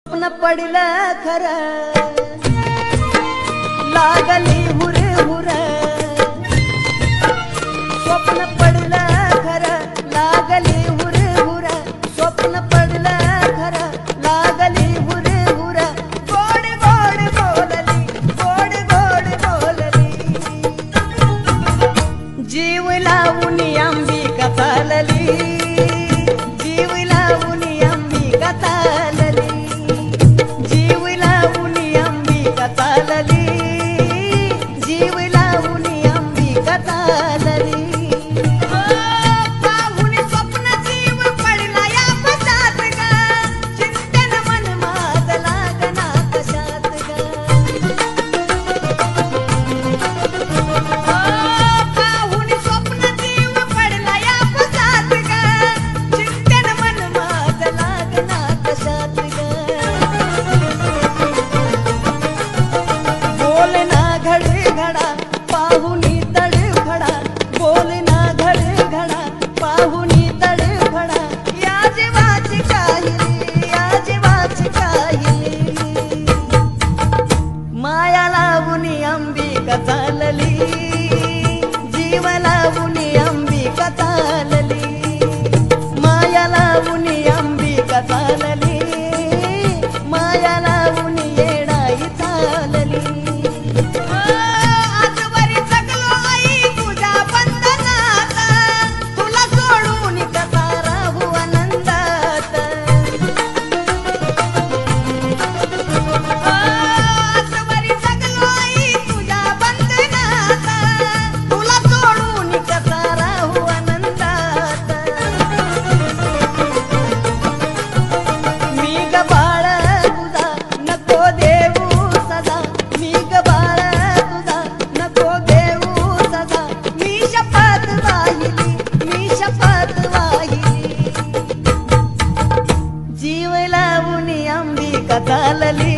स्वप्न पडलं खरं लागली हुर हुर स्वप्न पडलं खरं लागली हुर हुर स्वप्न पडलं खरं लागली हुर हुर गोड गोड बोलली गोड गोड बोलली जीव लावून अंबिका चालली जीव लावून अंबिका चालली जीव लावून अंबिका चालली जीव लावून अंबिका चालली पाहुणी स्वप्न जीव पडला या पशात ग चिंतन मन माझ लागना कशात ग पाहुणी स्वप्न जीव पडला या पशात ग चिंतन मन माझ लागना कशात ग बोलना घड घडा पाहुणी तडफडा बोलना घड घडा पाहुणी तडफडा या जीवाची काहिली या जीवाची काहिली माया लावून अंबिका चालली जीव लावून अंबिका चालली माया लावून अंबिका चालली माया लावून येडाई चालली आजवरी जगलो आई तुझ्या बंधनात तुला सोडून कसा राहू आनंदात आजवरी जगलो आई तुझ्या बंधनात तुला सोडून कसा राहू आनंदात मी ग बाळ तुझा नको देऊ सदा मी ग बाळ तुझा नको देऊ सदा मी शपथ वाहिली जीव लावून अंबिका चालली